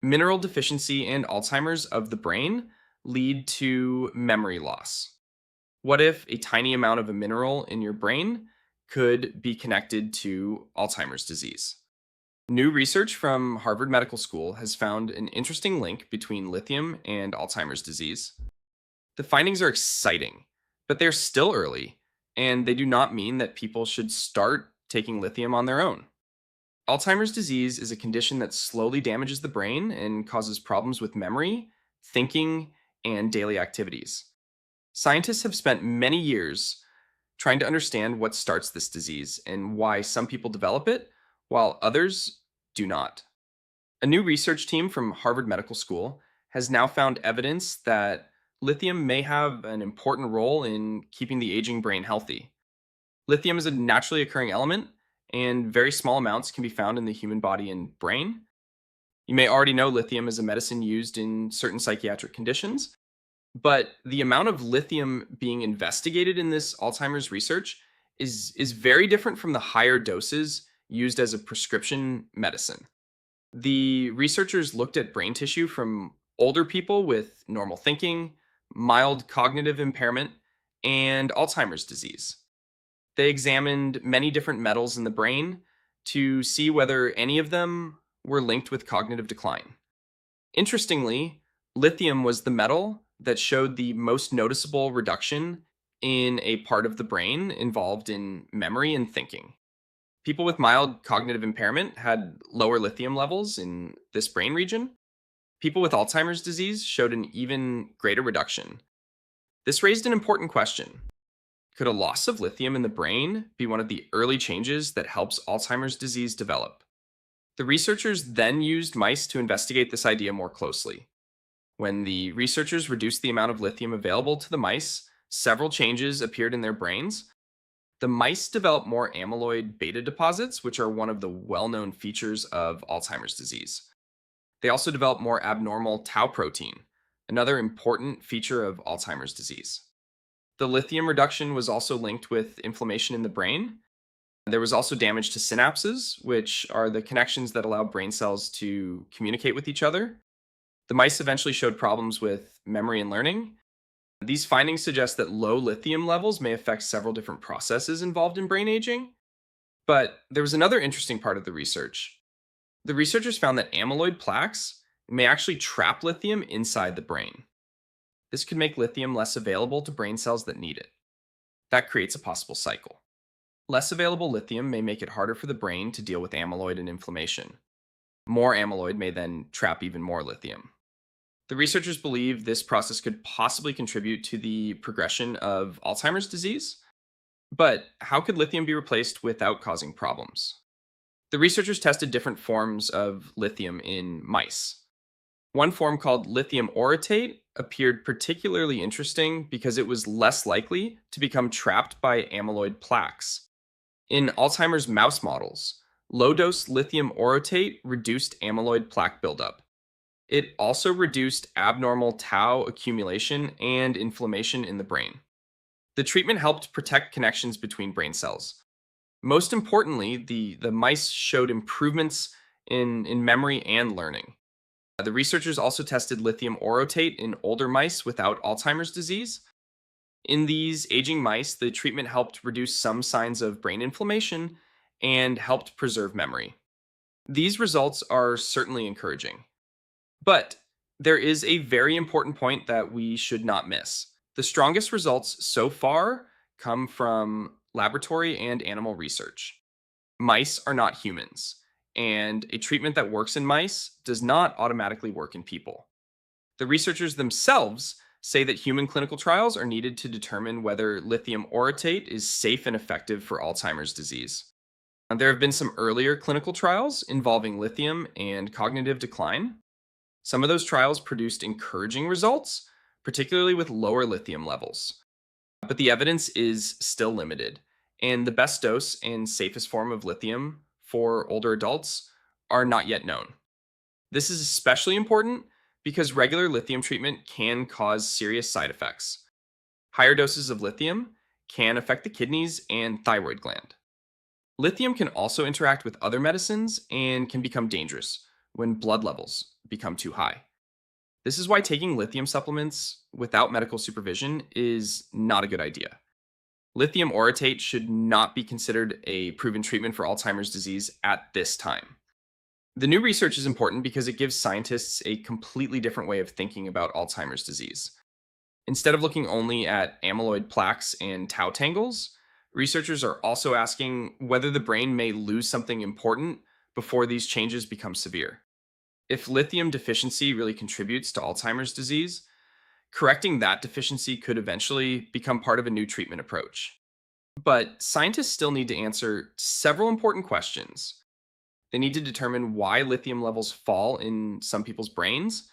Mineral deficiency and Alzheimer's of the brain lead to memory loss. What if a tiny amount of a mineral in your brain could be connected to Alzheimer's disease? New research from Harvard Medical School has found an interesting link between lithium and Alzheimer's disease. The findings are exciting, but they're still early, and they do not mean that people should start taking lithium on their own. Alzheimer's disease is a condition that slowly damages the brain and causes problems with memory, thinking, and daily activities. Scientists have spent many years trying to understand what starts this disease and why some people develop it while others do not. A new research team from Harvard Medical School has now found evidence that lithium may have an important role in keeping the aging brain healthy. Lithium is a naturally occurring element, and very small amounts can be found in the human body and brain. You may already know lithium is a medicine used in certain psychiatric conditions, but the amount of lithium being investigated in this Alzheimer's research is very different from the higher doses used as a prescription medicine. The researchers looked at brain tissue from older people with normal thinking, mild cognitive impairment, and Alzheimer's disease. They examined many different metals in the brain to see whether any of them were linked with cognitive decline. Interestingly, lithium was the metal that showed the most noticeable reduction in a part of the brain involved in memory and thinking. People with mild cognitive impairment had lower lithium levels in this brain region. People with Alzheimer's disease showed an even greater reduction. This raised an important question. Could a loss of lithium in the brain be one of the early changes that helps Alzheimer's disease develop? The researchers then used mice to investigate this idea more closely. When the researchers reduced the amount of lithium available to the mice, several changes appeared in their brains. The mice developed more amyloid beta deposits, which are one of the well known features of Alzheimer's disease. They also developed more abnormal tau protein, another important feature of Alzheimer's disease. The lithium reduction was also linked with inflammation in the brain. There was also damage to synapses, which are the connections that allow brain cells to communicate with each other. The mice eventually showed problems with memory and learning. These findings suggest that low lithium levels may affect several different processes involved in brain aging. But there was another interesting part of the research. The researchers found that amyloid plaques may actually trap lithium inside the brain. This could make lithium less available to brain cells that need it. That creates a possible cycle. Less available lithium may make it harder for the brain to deal with amyloid and inflammation. More amyloid may then trap even more lithium. The researchers believe this process could possibly contribute to the progression of Alzheimer's disease. But how could lithium be replaced without causing problems? The researchers tested different forms of lithium in mice. One form called lithium orotate appeared particularly interesting because it was less likely to become trapped by amyloid plaques. In Alzheimer's mouse models, low-dose lithium orotate reduced amyloid plaque buildup. It also reduced abnormal tau accumulation and inflammation in the brain. The treatment helped protect connections between brain cells. Most importantly, the mice showed improvements in memory and learning. The researchers also tested lithium orotate in older mice without Alzheimer's disease. In these aging mice, the treatment helped reduce some signs of brain inflammation and helped preserve memory. These results are certainly encouraging. But there is a very important point that we should not miss. The strongest results so far come from laboratory and animal research. Mice are not humans, and a treatment that works in mice does not automatically work in people. The researchers themselves say that human clinical trials are needed to determine whether lithium orotate is safe and effective for Alzheimer's disease. Now, there have been some earlier clinical trials involving lithium and cognitive decline. Some of those trials produced encouraging results, particularly with lower lithium levels. But the evidence is still limited, and the best dose and safest form of lithium for older adults are not yet known. This is especially important because regular lithium treatment can cause serious side effects. Higher doses of lithium can affect the kidneys and thyroid gland. Lithium can also interact with other medicines and can become dangerous when blood levels become too high. This is why taking lithium supplements without medical supervision is not a good idea. Lithium orotate should not be considered a proven treatment for Alzheimer's disease at this time. The new research is important because it gives scientists a completely different way of thinking about Alzheimer's disease. Instead of looking only at amyloid plaques and tau tangles, researchers are also asking whether the brain may lose something important before these changes become severe. If lithium deficiency really contributes to Alzheimer's disease, correcting that deficiency could eventually become part of a new treatment approach. But scientists still need to answer several important questions. They need to determine why lithium levels fall in some people's brains.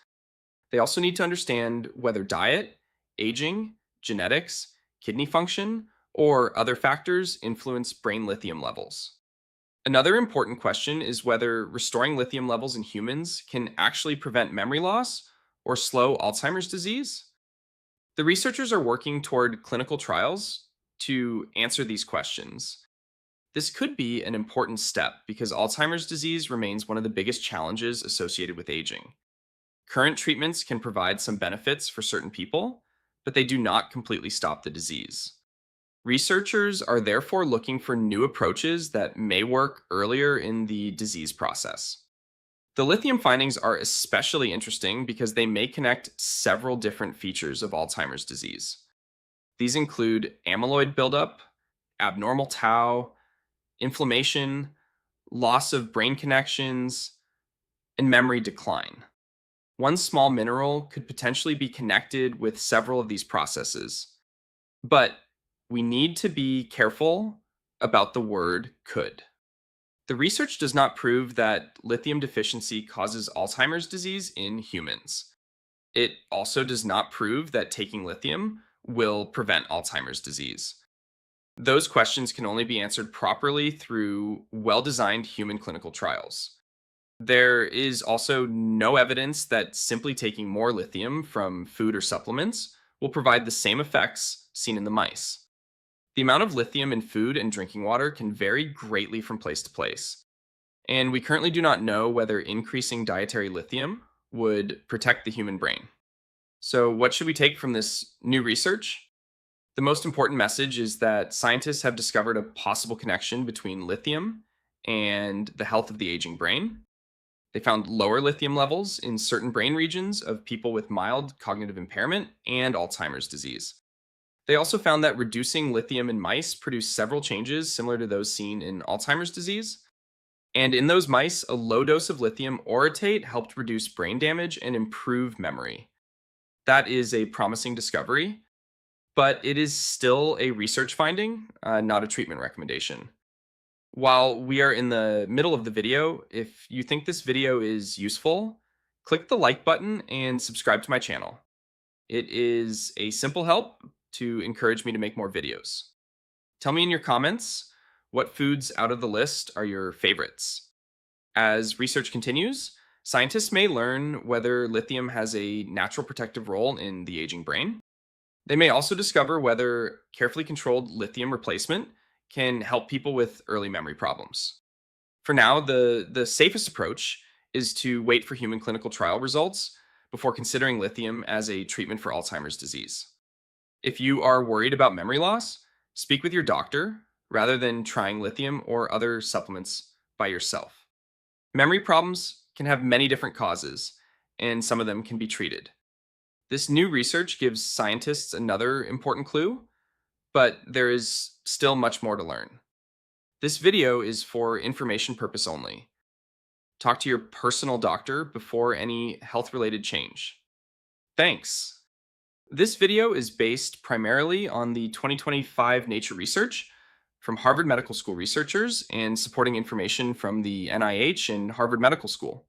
They also need to understand whether diet, aging, genetics, kidney function, or other factors influence brain lithium levels. Another important question is whether restoring lithium levels in humans can actually prevent memory loss or slow Alzheimer's disease. The researchers are working toward clinical trials to answer these questions. This could be an important step because Alzheimer's disease remains one of the biggest challenges associated with aging. Current treatments can provide some benefits for certain people, but they do not completely stop the disease. Researchers are therefore looking for new approaches that may work earlier in the disease process. The lithium findings are especially interesting because they may connect several different features of Alzheimer's disease. These include amyloid buildup, abnormal tau, inflammation, loss of brain connections, and memory decline. One small mineral could potentially be connected with several of these processes, but we need to be careful about the word could. The research does not prove that lithium deficiency causes Alzheimer's disease in humans. It also does not prove that taking lithium will prevent Alzheimer's disease. Those questions can only be answered properly through well designed human clinical trials. There is also no evidence that simply taking more lithium from food or supplements will provide the same effects seen in the mice. The amount of lithium in food and drinking water can vary greatly from place to place, and we currently do not know whether increasing dietary lithium would protect the human brain. So, what should we take from this new research? The most important message is that scientists have discovered a possible connection between lithium and the health of the aging brain. They found lower lithium levels in certain brain regions of people with mild cognitive impairment and Alzheimer's disease. They also found that reducing lithium in mice produced several changes similar to those seen in Alzheimer's disease. And in those mice, a low dose of lithium orotate helped reduce brain damage and improve memory. That is a promising discovery, but it is still a research finding, not a treatment recommendation. While we are in the middle of the video, if you think this video is useful, click the like button and subscribe to my channel. It is a simple help to encourage me to make more videos. Tell me in your comments what foods out of the list are your favorites. As research continues, scientists may learn whether lithium has a natural protective role in the aging brain. They may also discover whether carefully controlled lithium replacement can help people with early memory problems. For now, the safest approach is to wait for human clinical trial results before considering lithium as a treatment for Alzheimer's disease. If you are worried about memory loss, speak with your doctor rather than trying lithium or other supplements by yourself. Memory problems can have many different causes, and some of them can be treated. This new research gives scientists another important clue, but there is still much more to learn. This video is for information purpose only. Talk to your personal doctor before any health-related change. Thanks. This video is based primarily on the 2025 Nature research from Harvard Medical School researchers and supporting information from the NIH and Harvard Medical School.